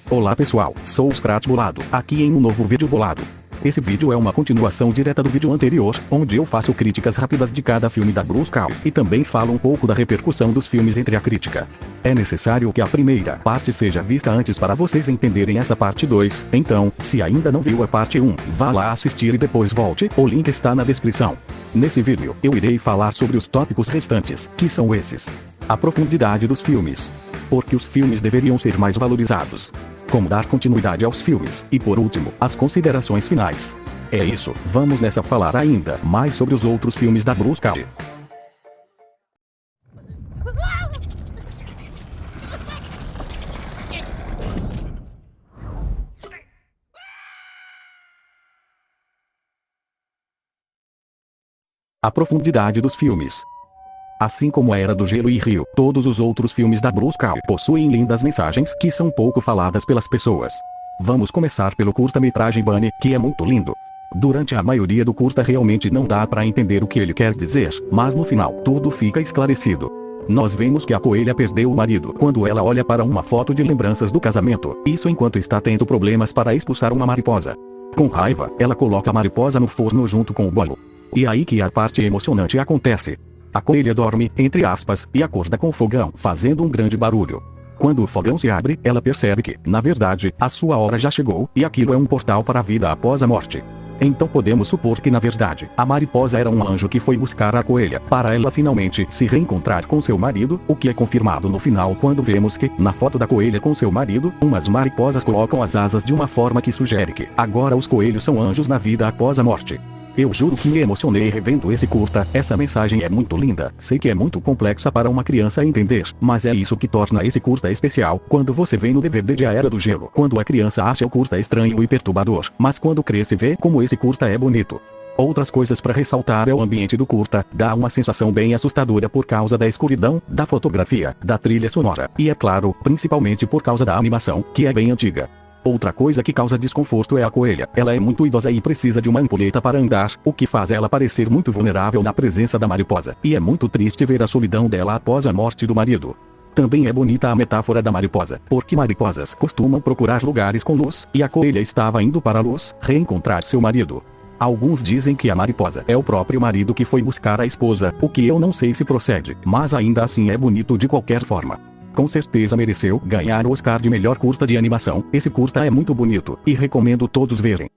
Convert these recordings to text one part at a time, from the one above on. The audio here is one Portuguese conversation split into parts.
Olá pessoal, sou o Scratch Bolado, aqui em um novo vídeo bolado. Esse vídeo é uma continuação direta do vídeo anterior, onde eu faço críticas rápidas de cada filme da Blue Sky, e também falo um pouco da repercussão dos filmes entre a crítica. É necessário que a primeira parte seja vista antes para vocês entenderem essa parte 2, então, se ainda não viu a parte 1, vá lá assistir e depois volte, o link está na descrição. Nesse vídeo, eu irei falar sobre os tópicos restantes, que são esses. A profundidade dos filmes. Porque os filmes deveriam ser mais valorizados. Como dar continuidade aos filmes, e por último, as considerações finais. É isso, vamos nessa falar ainda mais sobre os outros filmes da Blue Sky. A profundidade dos filmes. Assim como a Era do Gelo e Rio, todos os outros filmes da Blue Sky possuem lindas mensagens que são pouco faladas pelas pessoas. Vamos começar pelo curta-metragem Bunny, que é muito lindo. Durante a maioria do curta realmente não dá pra entender o que ele quer dizer, mas no final tudo fica esclarecido. Nós vemos que a coelha perdeu o marido quando ela olha para uma foto de lembranças do casamento, isso enquanto está tendo problemas para expulsar uma mariposa. Com raiva, ela coloca a mariposa no forno junto com o bolo. E aí que a parte emocionante acontece. A coelha dorme, entre aspas, e acorda com o fogão, fazendo um grande barulho. Quando o fogão se abre, ela percebe que, na verdade, a sua hora já chegou, e aquilo é um portal para a vida após a morte. Então podemos supor que na verdade, a mariposa era um anjo que foi buscar a coelha, para ela finalmente se reencontrar com seu marido, o que é confirmado no final quando vemos que, na foto da coelha com seu marido, umas mariposas colocam as asas de uma forma que sugere que, agora os coelhos são anjos na vida após a morte. Eu juro que me emocionei revendo esse curta, essa mensagem é muito linda, sei que é muito complexa para uma criança entender, mas é isso que torna esse curta especial, quando você vê no DVD de A Era do Gelo, quando a criança acha o curta estranho e perturbador, mas quando cresce vê como esse curta é bonito. Outras coisas para ressaltar é o ambiente do curta, dá uma sensação bem assustadora por causa da escuridão, da fotografia, da trilha sonora, e é claro, principalmente por causa da animação, que é bem antiga. Outra coisa que causa desconforto é a coelha. Ela é muito idosa e precisa de uma ampulheta para andar, o que faz ela parecer muito vulnerável na presença da mariposa. E é muito triste ver a solidão dela após a morte do marido. Também é bonita a metáfora da mariposa, porque mariposas costumam procurar lugares com luz, e a coelha estava indo para a luz, reencontrar seu marido. Alguns dizem que a mariposa é o próprio marido que foi buscar a esposa, o que eu não sei se procede, mas ainda assim é bonito de qualquer forma. Com certeza mereceu ganhar o Oscar de melhor curta de animação, esse curta é muito bonito, e recomendo todos verem.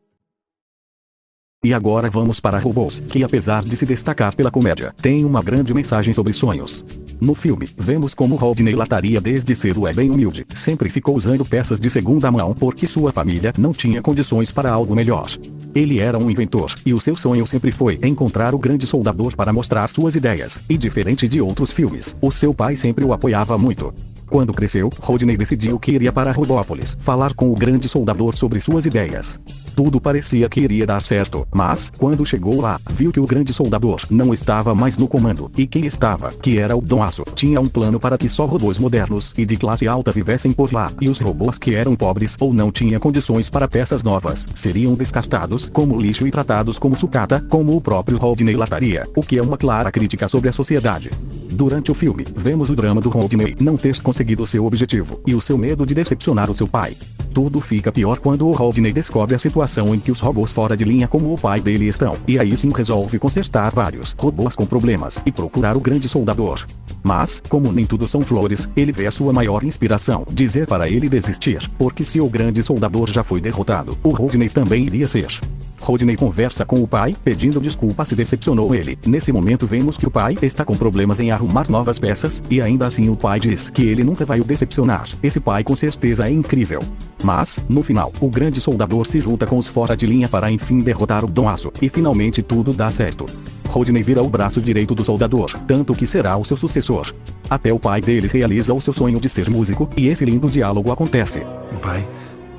E agora vamos para Robôs, que apesar de se destacar pela comédia, tem uma grande mensagem sobre sonhos. No filme, vemos como Rodney lataria desde cedo é bem humilde, sempre ficou usando peças de segunda mão porque sua família não tinha condições para algo melhor. Ele era um inventor, e o seu sonho sempre foi encontrar o grande soldador para mostrar suas ideias, e diferente de outros filmes, o seu pai sempre o apoiava muito. Quando cresceu, Rodney decidiu que iria para Robópolis, falar com o grande soldador sobre suas ideias. Tudo parecia que iria dar certo, mas, quando chegou lá, viu que o grande soldador não estava mais no comando, e quem estava, que era o Dom Aço, tinha um plano para que só robôs modernos e de classe alta vivessem por lá, e os robôs que eram pobres ou não tinham condições para peças novas, seriam descartados como lixo e tratados como sucata, como o próprio Rodney lataria, o que é uma clara crítica sobre a sociedade. Durante o filme, vemos o drama do Rodney não ter conseguido seu objetivo, e o seu medo de decepcionar o seu pai. Tudo fica pior quando o Rodney descobre a situação em que os robôs fora de linha como o pai dele estão, e aí sim resolve consertar vários robôs com problemas e procurar o grande soldador. Mas, como nem tudo são flores, ele vê a sua maior inspiração dizer para ele desistir, porque se o grande soldador já foi derrotado, o Rodney também iria ser. Rodney conversa com o pai, pedindo desculpa se decepcionou ele. Nesse momento vemos que o pai está com problemas em arrumar novas peças, e ainda assim o pai diz que ele nunca vai o decepcionar. Esse pai com certeza é incrível. Mas, no final, o grande soldador se junta com os fora de linha para enfim derrotar o Dom Aço, e finalmente tudo dá certo. Rodney vira o braço direito do soldador, tanto que será o seu sucessor. Até o pai dele realiza o seu sonho de ser músico, e esse lindo diálogo acontece. Pai,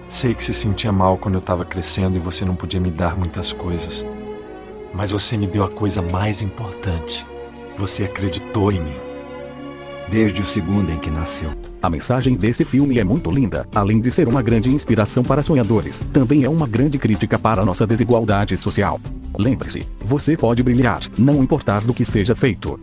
sei que se sentia mal quando eu estava crescendo e você não podia me dar muitas coisas. Mas você me deu a coisa mais importante. Você acreditou em mim. Desde o segundo em que nasceu. A mensagem desse filme é muito linda, além de ser uma grande inspiração para sonhadores, também é uma grande crítica para a nossa desigualdade social. Lembre-se, você pode brilhar, não importar do que seja feito.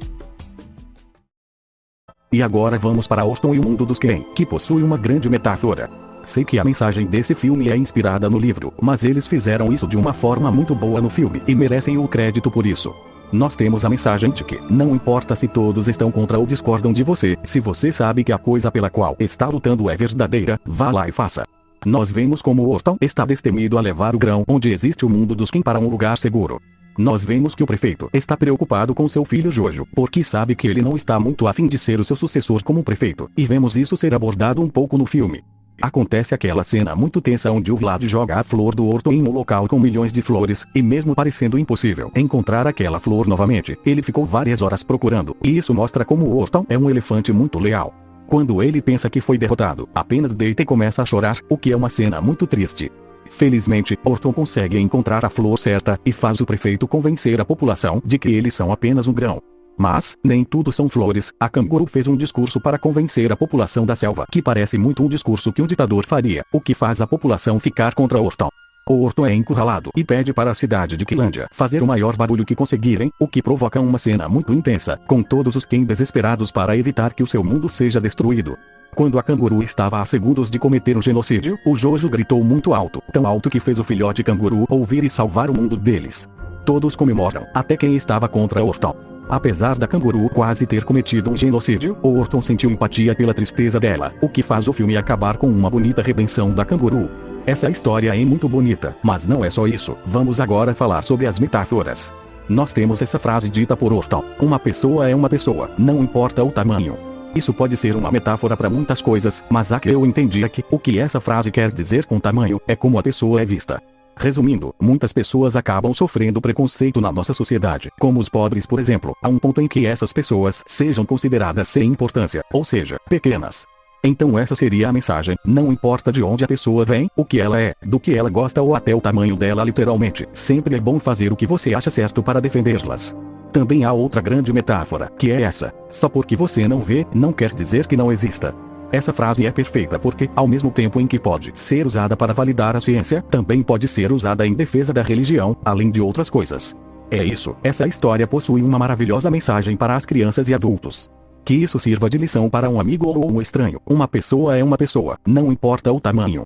E agora vamos para Orton e o mundo dos Ken, que possui uma grande metáfora. Sei que a mensagem desse filme é inspirada no livro, mas eles fizeram isso de uma forma muito boa no filme e merecem o crédito por isso. Nós temos a mensagem de que, não importa se todos estão contra ou discordam de você, se você sabe que a coisa pela qual está lutando é verdadeira, vá lá e faça. Nós vemos como Orton está destemido a levar o grão onde existe o mundo dos Ken para um lugar seguro. Nós vemos que o prefeito está preocupado com seu filho Jojo, porque sabe que ele não está muito a fim de ser o seu sucessor como prefeito, e vemos isso ser abordado um pouco no filme. Acontece aquela cena muito tensa onde o Vlad joga a flor do Orton em um local com milhões de flores, e mesmo parecendo impossível encontrar aquela flor novamente, ele ficou várias horas procurando, e isso mostra como o Orton é um elefante muito leal. Quando ele pensa que foi derrotado, apenas deita e começa a chorar, o que é uma cena muito triste. Felizmente, Orton consegue encontrar a flor certa, e faz o prefeito convencer a população de que eles são apenas um grão. Mas, nem tudo são flores. A canguru fez um discurso para convencer a população da selva, que parece muito um discurso que um ditador faria, o que faz a população ficar contra Orton. O Orton é encurralado e pede para a cidade de Quilândia fazer o maior barulho que conseguirem, o que provoca uma cena muito intensa, com todos os Ken desesperados para evitar que o seu mundo seja destruído. Quando a canguru estava a segundos de cometer um genocídio, o Jojo gritou muito alto, tão alto que fez o filhote canguru ouvir e salvar o mundo deles. Todos comemoram, até quem estava contra Orton. Apesar da canguru quase ter cometido um genocídio, o Orton sentiu empatia pela tristeza dela, o que faz o filme acabar com uma bonita redenção da canguru. Essa história é muito bonita, mas não é só isso. Vamos agora falar sobre as metáforas. Nós temos essa frase dita por Orton: uma pessoa é uma pessoa, não importa o tamanho. Isso pode ser uma metáfora para muitas coisas, mas a que eu entendi é que o que essa frase quer dizer com tamanho é como a pessoa é vista. Resumindo, muitas pessoas acabam sofrendo preconceito na nossa sociedade, como os pobres, por exemplo, a um ponto em que essas pessoas sejam consideradas sem importância, ou seja, pequenas. Então essa seria a mensagem: não importa de onde a pessoa vem, o que ela é, do que ela gosta ou até o tamanho dela literalmente, sempre é bom fazer o que você acha certo para defendê-las. Também há outra grande metáfora, que é essa: só porque você não vê, não quer dizer que não exista. Essa frase é perfeita porque, ao mesmo tempo em que pode ser usada para validar a ciência, também pode ser usada em defesa da religião, além de outras coisas. É isso, essa história possui uma maravilhosa mensagem para as crianças e adultos. Que isso sirva de lição para um amigo ou um estranho. Uma pessoa é uma pessoa, não importa o tamanho.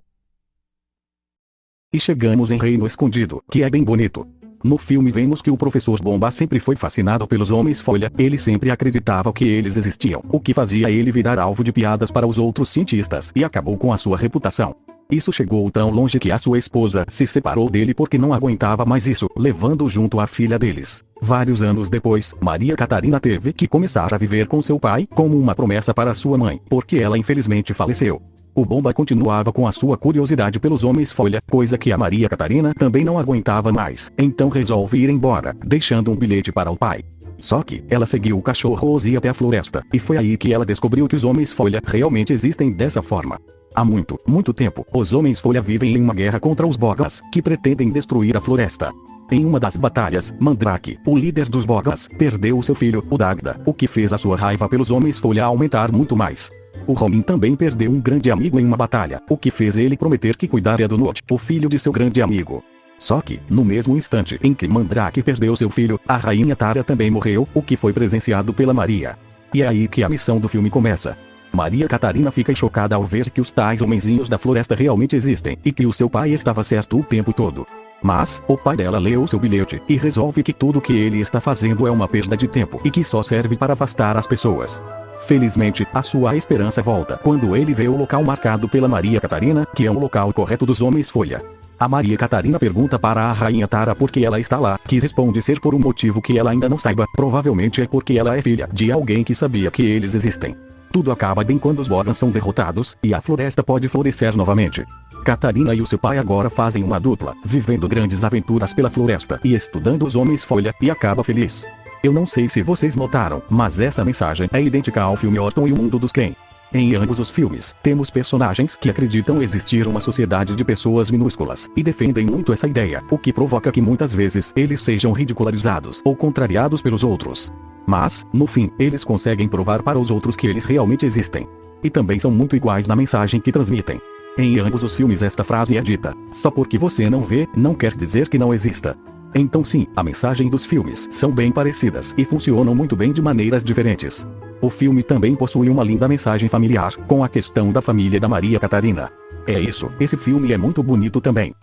E chegamos em Reino Escondido, que é bem bonito. No filme vemos que o professor Bomba sempre foi fascinado pelos Homens-Folha, ele sempre acreditava que eles existiam, o que fazia ele virar alvo de piadas para os outros cientistas e acabou com a sua reputação. Isso chegou tão longe que a sua esposa se separou dele porque não aguentava mais isso, levando junto a filha deles. Vários anos depois, Maria Catarina teve que começar a viver com seu pai, como uma promessa para sua mãe, porque ela infelizmente faleceu. O Bomba continuava com a sua curiosidade pelos Homens-Folha, coisa que a Maria Catarina também não aguentava mais, então resolve ir embora, deixando um bilhete para o pai. Só que, ela seguiu o cachorro Rosie até a floresta, e foi aí que ela descobriu que os Homens-Folha realmente existem dessa forma. Há muito, muito tempo, os Homens-Folha vivem em uma guerra contra os Bogas, que pretendem destruir a floresta. Em uma das batalhas, Mandrake, o líder dos Bogas, perdeu seu filho, o Dagda, o que fez a sua raiva pelos Homens-Folha aumentar muito mais. O Ronin também perdeu um grande amigo em uma batalha, o que fez ele prometer que cuidaria do Nod, o filho de seu grande amigo. Só que, no mesmo instante em que Mandrake perdeu seu filho, a rainha Tara também morreu, o que foi presenciado pela Maria. E é aí que a missão do filme começa. Maria Catarina fica chocada ao ver que os tais homenzinhos da floresta realmente existem, e que o seu pai estava certo o tempo todo. Mas, o pai dela leu seu bilhete, e resolve que tudo que ele está fazendo é uma perda de tempo, e que só serve para afastar as pessoas. Felizmente, a sua esperança volta quando ele vê o local marcado pela Maria Catarina, que é o local correto dos Homens-Folha. A Maria Catarina pergunta para a rainha Tara por que ela está lá, que responde ser por um motivo que ela ainda não saiba, provavelmente é porque ela é filha de alguém que sabia que eles existem. Tudo acaba bem quando os Bogans são derrotados, e a floresta pode florescer novamente. Catarina e o seu pai agora fazem uma dupla, vivendo grandes aventuras pela floresta e estudando os Homens-Folha, e acaba feliz. Eu não sei se vocês notaram, mas essa mensagem é idêntica ao filme Orton e o Mundo dos Ken. Em ambos os filmes, temos personagens que acreditam existir uma sociedade de pessoas minúsculas, e defendem muito essa ideia, o que provoca que muitas vezes eles sejam ridicularizados ou contrariados pelos outros. Mas, no fim, eles conseguem provar para os outros que eles realmente existem. E também são muito iguais na mensagem que transmitem. Em ambos os filmes esta frase é dita: só porque você não vê, não quer dizer que não exista. Então sim, a mensagem dos filmes são bem parecidas e funcionam muito bem de maneiras diferentes. O filme também possui uma linda mensagem familiar, com a questão da família da Maria Catarina. É isso, esse filme é muito bonito também.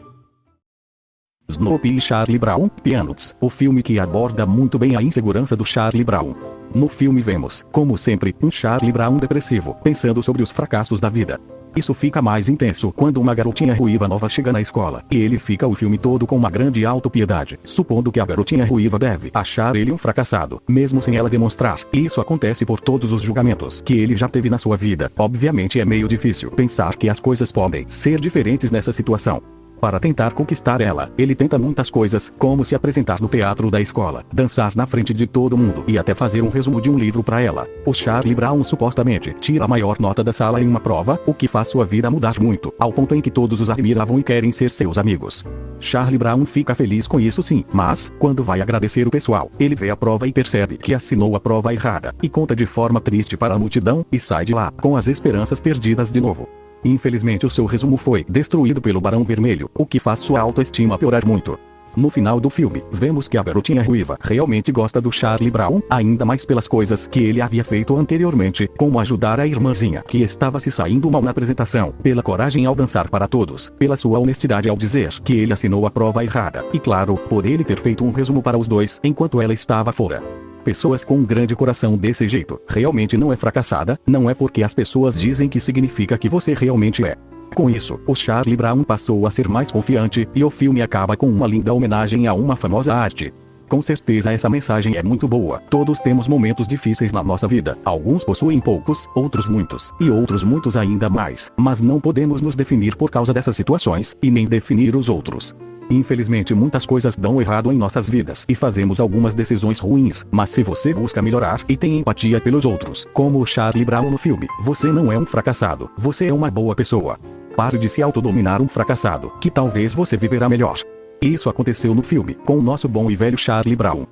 Snoopy e Charlie Brown, Peanuts, o filme que aborda muito bem a insegurança do Charlie Brown. No filme vemos, como sempre, um Charlie Brown depressivo, pensando sobre os fracassos da vida. Isso fica mais intenso quando uma garotinha ruiva nova chega na escola, e ele fica o filme todo com uma grande autopiedade, supondo que a garotinha ruiva deve achar ele um fracassado, mesmo sem ela demonstrar. E isso acontece por todos os julgamentos que ele já teve na sua vida. Obviamente é meio difícil pensar que as coisas podem ser diferentes nessa situação. Para tentar conquistar ela, ele tenta muitas coisas, como se apresentar no teatro da escola, dançar na frente de todo mundo e até fazer um resumo de um livro para ela. O Charlie Brown supostamente tira a maior nota da sala em uma prova, o que faz sua vida mudar muito, ao ponto em que todos os admiravam e querem ser seus amigos. Charlie Brown fica feliz com isso sim, mas, quando vai agradecer o pessoal, ele vê a prova e percebe que assinou a prova errada, e conta de forma triste para a multidão, e sai de lá, com as esperanças perdidas de novo. Infelizmente o seu resumo foi destruído pelo Barão Vermelho, o que faz sua autoestima piorar muito. No final do filme, vemos que a garotinha ruiva realmente gosta do Charlie Brown, ainda mais pelas coisas que ele havia feito anteriormente, como ajudar a irmãzinha que estava se saindo mal na apresentação, pela coragem ao dançar para todos, pela sua honestidade ao dizer que ele assinou a prova errada, e claro, por ele ter feito um resumo para os dois enquanto ela estava fora. Pessoas com um grande coração desse jeito, realmente não é fracassada, não é porque as pessoas dizem que significa que você realmente é. Com isso, o Charlie Brown passou a ser mais confiante, e o filme acaba com uma linda homenagem a uma famosa arte. Com certeza essa mensagem é muito boa. Todos temos momentos difíceis na nossa vida. Alguns possuem poucos, outros muitos, e outros muitos ainda mais. Mas não podemos nos definir por causa dessas situações, e nem definir os outros. Infelizmente muitas coisas dão errado em nossas vidas e fazemos algumas decisões ruins, mas se você busca melhorar e tem empatia pelos outros, como o Charlie Brown no filme, você não é um fracassado, você é uma boa pessoa. Pare de se autodominar um fracassado, que talvez você viverá melhor. Isso aconteceu no filme, com o nosso bom e velho Charlie Brown.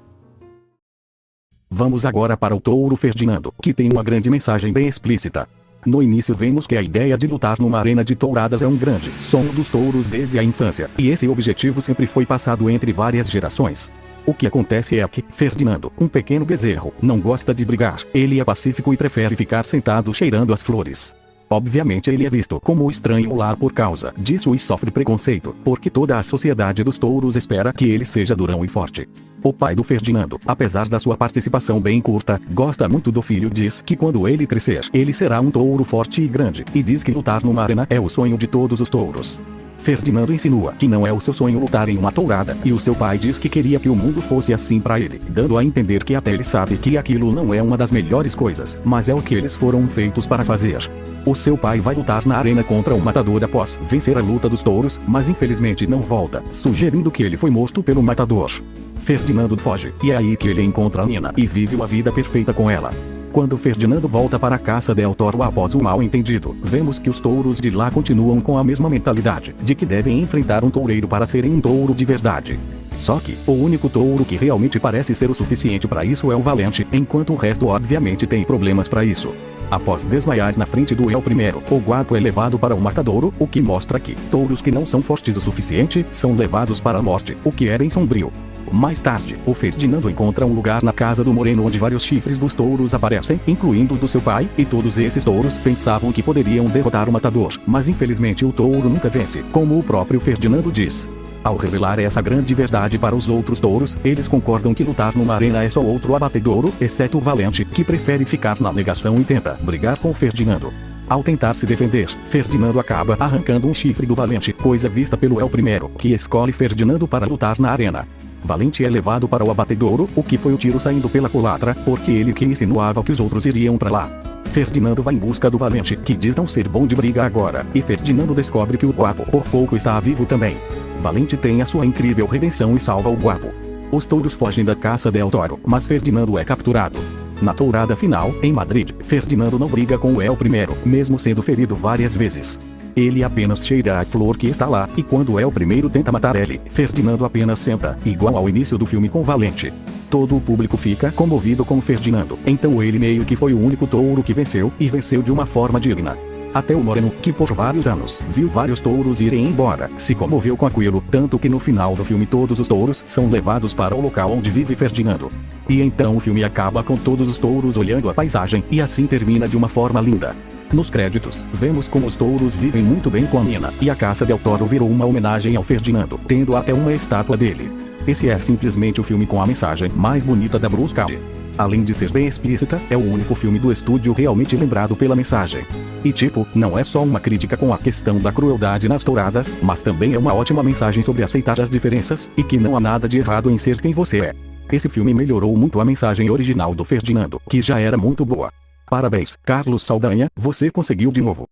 Vamos agora para o Touro Ferdinando, que tem uma grande mensagem bem explícita. No início vemos que a ideia de lutar numa arena de touradas é um grande sonho dos touros desde a infância, e esse objetivo sempre foi passado entre várias gerações. O que acontece é que Ferdinando, um pequeno bezerro, não gosta de brigar, ele é pacífico e prefere ficar sentado cheirando as flores. Obviamente ele é visto como estranho lá por causa disso e sofre preconceito, porque toda a sociedade dos touros espera que ele seja durão e forte. O pai do Ferdinando, apesar da sua participação bem curta, gosta muito do filho e diz que quando ele crescer, ele será um touro forte e grande, e diz que lutar numa arena é o sonho de todos os touros. Ferdinando insinua que não é o seu sonho lutar em uma tourada, e o seu pai diz que queria que o mundo fosse assim para ele, dando a entender que até ele sabe que aquilo não é uma das melhores coisas, mas é o que eles foram feitos para fazer. O seu pai vai lutar na arena contra o matador após vencer a luta dos touros, mas infelizmente não volta, sugerindo que ele foi morto pelo matador. Ferdinando foge, e é aí que ele encontra a Nina e vive uma vida perfeita com ela. Quando Ferdinando volta para a Caça del Toro após o mal-entendido, vemos que os touros de lá continuam com a mesma mentalidade, de que devem enfrentar um toureiro para serem um touro de verdade. Só que, o único touro que realmente parece ser o suficiente para isso é o Valente, enquanto o resto obviamente tem problemas para isso. Após desmaiar na frente do El Primeiro, o Guapo é levado para o matadouro, o que mostra que touros que não são fortes o suficiente são levados para a morte, o que é bem sombrio. Mais tarde, o Ferdinando encontra um lugar na casa do Moreno onde vários chifres dos touros aparecem, incluindo os do seu pai, e todos esses touros pensavam que poderiam derrotar o matador, mas infelizmente o touro nunca vence, como o próprio Ferdinando diz. Ao revelar essa grande verdade para os outros touros, eles concordam que lutar numa arena é só outro abatedouro, exceto o Valente, que prefere ficar na negação e tenta brigar com Ferdinando. Ao tentar se defender, Ferdinando acaba arrancando um chifre do Valente, coisa vista pelo El Primeiro, que escolhe Ferdinando para lutar na arena. Valente é levado para o abatedouro, o que foi o tiro saindo pela culatra, porque ele que insinuava que os outros iriam para lá. Ferdinando vai em busca do Valente, que diz não ser bom de briga agora, e Ferdinando descobre que o Guapo por pouco está vivo também. Valente tem a sua incrível redenção e salva o Guapo. Os touros fogem da Caça del Toro, mas Ferdinando é capturado. Na tourada final, em Madrid, Ferdinando não briga com o El Primeiro, mesmo sendo ferido várias vezes. Ele apenas cheira a flor que está lá, e quando o El Primeiro tenta matar ele, Ferdinando apenas senta, igual ao início do filme com Valente. Todo o público fica comovido com Ferdinando, então ele meio que foi o único touro que venceu, e venceu de uma forma digna. Até o Moreno, que por vários anos viu vários touros irem embora, se comoveu com aquilo, tanto que no final do filme todos os touros são levados para o local onde vive Ferdinando. E então o filme acaba com todos os touros olhando a paisagem, e assim termina de uma forma linda. Nos créditos, vemos como os touros vivem muito bem com a Nina, e a Casa del Toro virou uma homenagem ao Ferdinando, tendo até uma estátua dele. Esse é simplesmente o filme com a mensagem mais bonita da Bruce Campbell. Além de ser bem explícita, é o único filme do estúdio realmente lembrado pela mensagem. E tipo, não é só uma crítica com a questão da crueldade nas touradas, mas também é uma ótima mensagem sobre aceitar as diferenças, e que não há nada de errado em ser quem você é. Esse filme melhorou muito a mensagem original do Ferdinando, que já era muito boa. Parabéns, Carlos Saldanha, você conseguiu de novo.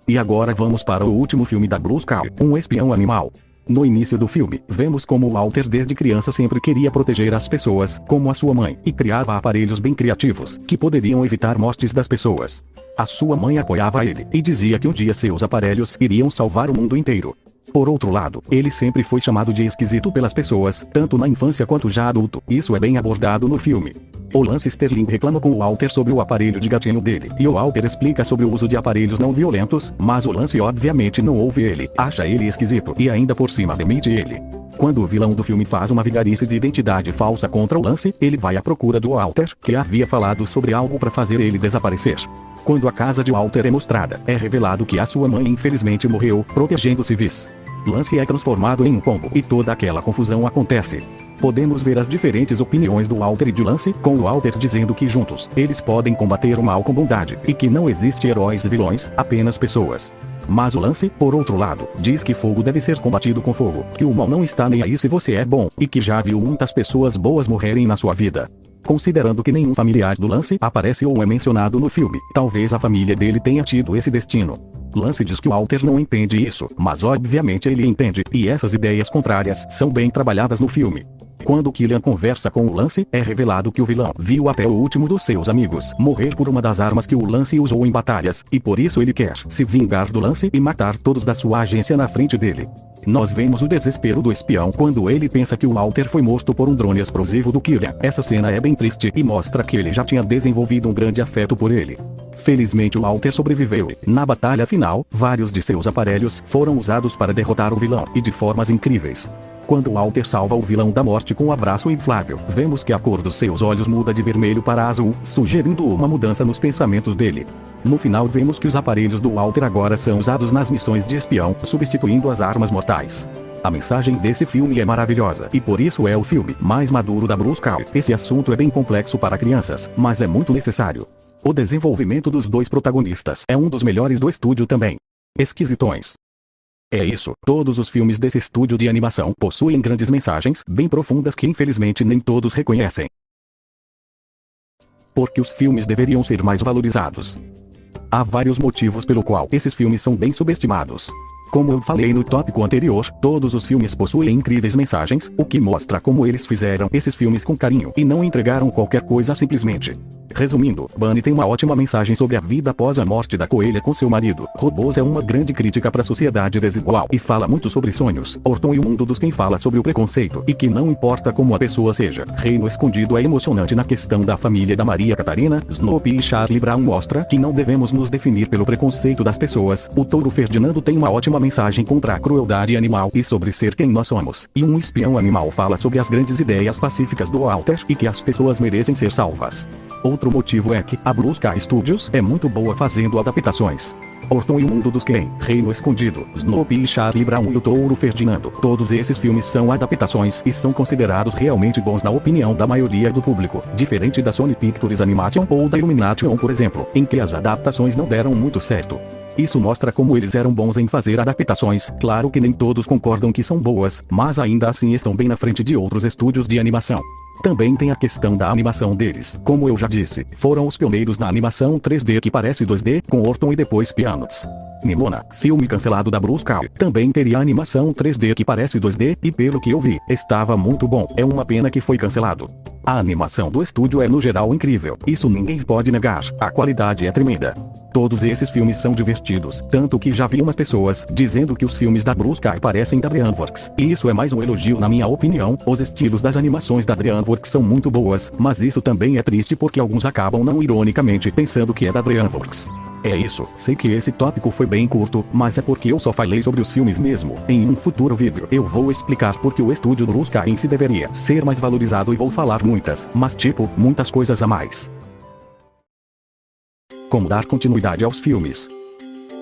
E agora vamos para o último filme da Bruce Campbell, Um Espião Animal. No início do filme, vemos como Walter desde criança sempre queria proteger as pessoas, como a sua mãe, e criava aparelhos bem criativos, que poderiam evitar mortes das pessoas. A sua mãe apoiava ele, e dizia que um dia seus aparelhos iriam salvar o mundo inteiro. Por outro lado, ele sempre foi chamado de esquisito pelas pessoas, tanto na infância quanto já adulto. Isso é bem abordado no filme. O Lance Sterling reclama com o Walter sobre o aparelho de gatinho dele, e o Walter explica sobre o uso de aparelhos não violentos, mas o Lance obviamente não ouve ele, acha ele esquisito e ainda por cima demite ele. Quando o vilão do filme faz uma vigarice de identidade falsa contra o Lance, ele vai à procura do Walter, que havia falado sobre algo para fazer ele desaparecer. Quando a casa de Walter é mostrada, é revelado que a sua mãe infelizmente morreu, protegendo civis. Lance é transformado em um pombo e toda aquela confusão acontece. Podemos ver as diferentes opiniões do Walter e de Lance, com o Walter dizendo que juntos, eles podem combater o mal com bondade, e que não existe heróis e vilões, apenas pessoas. Mas o Lance, por outro lado, diz que fogo deve ser combatido com fogo, que o mal não está nem aí se você é bom, e que já viu muitas pessoas boas morrerem na sua vida. Considerando que nenhum familiar do Lance aparece ou é mencionado no filme, talvez a família dele tenha tido esse destino. Lance diz que o Walter não entende isso, mas obviamente ele entende, e essas ideias contrárias são bem trabalhadas no filme. Quando Killian conversa com o Lance, é revelado que o vilão viu até o último dos seus amigos morrer por uma das armas que o Lance usou em batalhas, e por isso ele quer se vingar do Lance e matar todos da sua agência na frente dele. Nós vemos o desespero do espião quando ele pensa que o Walter foi morto por um drone explosivo do Killian. Essa cena é bem triste e mostra que ele já tinha desenvolvido um grande afeto por ele. Felizmente o Walter sobreviveu. Na batalha final, vários de seus aparelhos foram usados para derrotar o vilão, e de formas incríveis. Quando Walter salva o vilão da morte com um abraço inflável, vemos que a cor dos seus olhos muda de vermelho para azul, sugerindo uma mudança nos pensamentos dele. No final vemos que os aparelhos do Walter agora são usados nas missões de espião, substituindo as armas mortais. A mensagem desse filme é maravilhosa, e por isso é o filme mais maduro da Bruce Campbell. Esse assunto é bem complexo para crianças, mas é muito necessário. O desenvolvimento dos dois protagonistas é um dos melhores do estúdio também. Esquisitões. É isso, todos os filmes desse estúdio de animação possuem grandes mensagens bem profundas que infelizmente nem todos reconhecem. Porque os filmes deveriam ser mais valorizados. Há vários motivos pelo qual esses filmes são bem subestimados. Como eu falei no tópico anterior, todos os filmes possuem incríveis mensagens, o que mostra como eles fizeram esses filmes com carinho e não entregaram qualquer coisa simplesmente. Resumindo, Bunny tem uma ótima mensagem sobre a vida após a morte da coelha com seu marido. Robôs é uma grande crítica para a sociedade desigual e fala muito sobre sonhos. Orton e o mundo dos quem fala sobre o preconceito e que não importa como a pessoa seja. Reino Escondido é emocionante na questão da família da Maria Catarina. Snoopy e Charlie Brown mostra que não devemos nos definir pelo preconceito das pessoas. O Touro Ferdinando tem uma ótima mensagem contra a crueldade animal e sobre ser quem nós somos. E Um Espião Animal fala sobre as grandes ideias pacíficas do Walter e que as pessoas merecem ser salvas. Outro motivo é que a Bruce Campbell Studios é muito boa fazendo adaptações. Orton e o Mundo dos Ken, Reino Escondido, Snoopy e Charlie Brown e o Touro Ferdinando. Todos esses filmes são adaptações e são considerados realmente bons na opinião da maioria do público. Diferente da Sony Pictures Animation ou da Illumination, por exemplo, em que as adaptações não deram muito certo. Isso mostra como eles eram bons em fazer adaptações. Claro que nem todos concordam que são boas, mas ainda assim estão bem na frente de outros estúdios de animação. Também tem a questão da animação deles. Como eu já disse, foram os pioneiros na animação 3D que parece 2D, com Orton e depois Peanuts. Nimona, filme cancelado da Bruce Campbell, também teria animação 3D que parece 2D, e pelo que eu vi, estava muito bom. É uma pena que foi cancelado. A animação do estúdio é no geral incrível, isso ninguém pode negar, a qualidade é tremenda. Todos esses filmes são divertidos, tanto que já vi umas pessoas dizendo que os filmes da Bruce Campbell parecem da DreamWorks. E isso é mais um elogio na minha opinião. Os estilos das animações da DreamWorks são muito boas, mas isso também é triste porque alguns acabam não ironicamente pensando que é da DreamWorks. É isso, sei que esse tópico foi bem curto, mas é porque eu só falei sobre os filmes mesmo. Em um futuro vídeo eu vou explicar porque o estúdio Bruce Campbell em si deveria ser mais valorizado e vou falar muitas coisas a mais. Como dar continuidade aos filmes.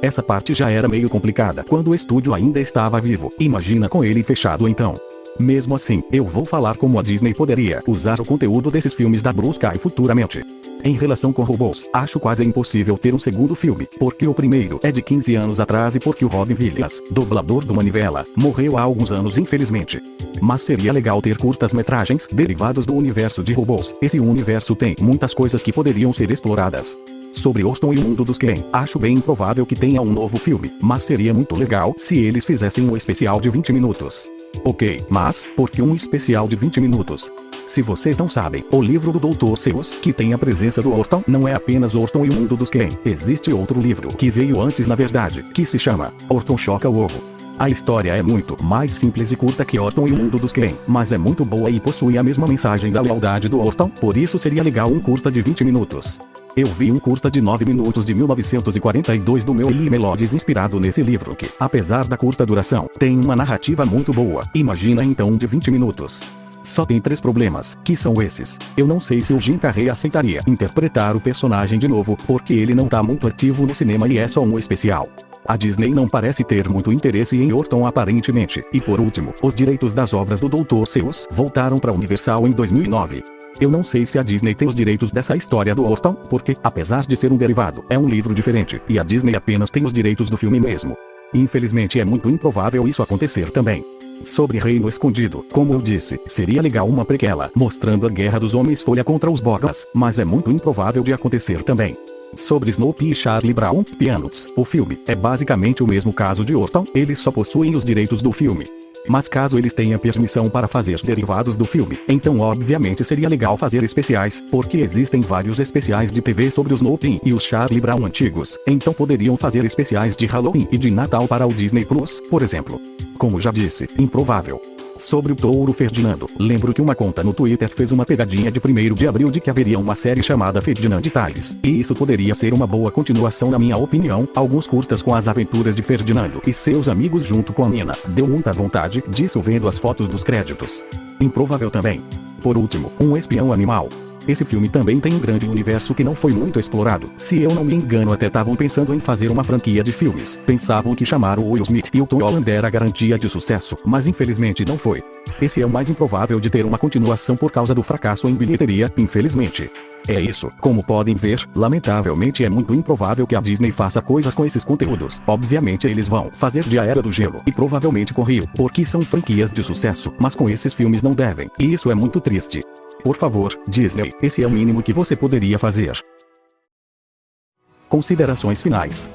Essa parte já era meio complicada quando o estúdio ainda estava vivo, imagina com ele fechado então. Mesmo assim, eu vou falar como a Disney poderia usar o conteúdo desses filmes da Blue Sky futuramente. Em relação com robôs, acho quase impossível ter um segundo filme, porque o primeiro é de 15 anos atrás e porque o Robin Williams, dublador do Manivela, morreu há alguns anos infelizmente. Mas seria legal ter curtas-metragens derivados do universo de robôs. Esse universo tem muitas coisas que poderiam ser exploradas. Sobre Orton e o mundo dos Ken, acho bem improvável que tenha um novo filme, mas seria muito legal se eles fizessem um especial de 20 minutos. Ok, mas, por que um especial de 20 minutos? Se vocês não sabem, o livro do Dr. Seuss, que tem a presença do Orton, não é apenas Orton e o mundo dos Ken. Existe outro livro, que veio antes na verdade, que se chama Orton Choca o Ovo. A história é muito mais simples e curta que Orton e o mundo dos Ken, mas é muito boa e possui a mesma mensagem da lealdade do Orton, por isso seria legal um curta de 20 minutos. Eu vi um curta de 9 minutos de 1942 do meu Lee Melodies inspirado nesse livro que, apesar da curta duração, tem uma narrativa muito boa. Imagina então um de 20 minutos. Só tem 3 problemas, que são esses. Eu não sei se o Jim Carrey aceitaria interpretar o personagem de novo, porque ele não tá muito ativo no cinema e é só um especial. A Disney não parece ter muito interesse em Orton aparentemente. E por último, os direitos das obras do Dr. Seuss voltaram para Universal em 2009. Eu não sei se a Disney tem os direitos dessa história do Orton, porque, apesar de ser um derivado, é um livro diferente, e a Disney apenas tem os direitos do filme mesmo. Infelizmente é muito improvável isso acontecer também. Sobre Reino Escondido, como eu disse, seria legal uma prequela, mostrando a guerra dos Homens-Folha contra os Bogas, mas é muito improvável de acontecer também. Sobre Snoopy e Charlie Brown, Peanuts, o filme é basicamente o mesmo caso de Orton, eles só possuem os direitos do filme. Mas caso eles tenham permissão para fazer derivados do filme, então obviamente seria legal fazer especiais, porque existem vários especiais de TV sobre os Snoopy e os Charlie Brown antigos, então poderiam fazer especiais de Halloween e de Natal para o Disney Plus, por exemplo. Como já disse, improvável. Sobre o Touro Ferdinando, lembro que uma conta no Twitter fez uma pegadinha de 1º de abril de que haveria uma série chamada Ferdinand Tales, e isso poderia ser uma boa continuação na minha opinião, alguns curtas com as aventuras de Ferdinando e seus amigos junto com a Nina, deu muita vontade disso vendo as fotos dos créditos. Improvável também. Por último, Um Espião Animal. Esse filme também tem um grande universo que não foi muito explorado. Se eu não me engano até estavam pensando em fazer uma franquia de filmes. Pensavam que chamar o Will Smith e o Tom Holland era garantia de sucesso, mas infelizmente não foi. Esse é o mais improvável de ter uma continuação por causa do fracasso em bilheteria, infelizmente. É isso, como podem ver, lamentavelmente é muito improvável que a Disney faça coisas com esses conteúdos. Obviamente eles vão fazer de A Era do Gelo e provavelmente com Rio, porque são franquias de sucesso, mas com esses filmes não devem, e isso é muito triste. Por favor, Disney, esse é o mínimo que você poderia fazer. Considerações finais.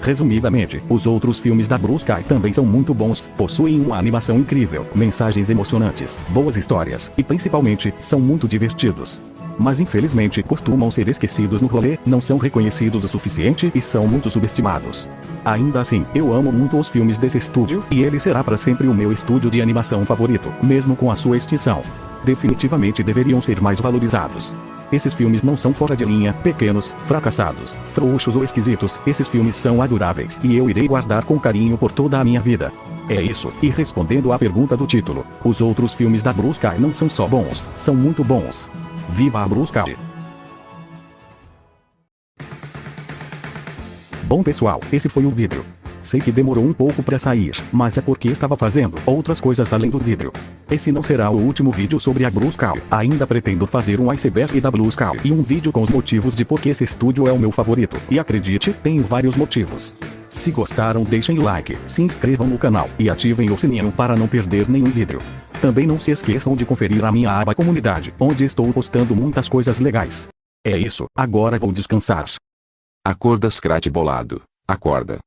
Resumidamente, os outros filmes da Blue Sky também são muito bons, possuem uma animação incrível, mensagens emocionantes, boas histórias, e principalmente, são muito divertidos. Mas infelizmente costumam ser esquecidos no rolê, não são reconhecidos o suficiente e são muito subestimados. Ainda assim, eu amo muito os filmes desse estúdio, e ele será para sempre o meu estúdio de animação favorito, mesmo com a sua extinção. Definitivamente deveriam ser mais valorizados. Esses filmes não são fora de linha, pequenos, fracassados, frouxos ou esquisitos, esses filmes são adoráveis e eu irei guardar com carinho por toda a minha vida. É isso, e respondendo à pergunta do título, os outros filmes da Blue Sky não são só bons, são muito bons. Viva a Blue Sky! Bom pessoal, esse foi o vídeo. Sei que demorou um pouco para sair, mas é porque estava fazendo outras coisas além do vídeo. Esse não será o último vídeo sobre a Blue Sky, ainda pretendo fazer um iceberg da Blue Sky e um vídeo com os motivos de por que esse estúdio é o meu favorito, e acredite, tenho vários motivos. Se gostaram deixem o like, se inscrevam no canal e ativem o sininho para não perder nenhum vídeo. Também não se esqueçam de conferir a minha aba comunidade, onde estou postando muitas coisas legais. É isso, agora vou descansar. Acorda Scratch bolado, acorda.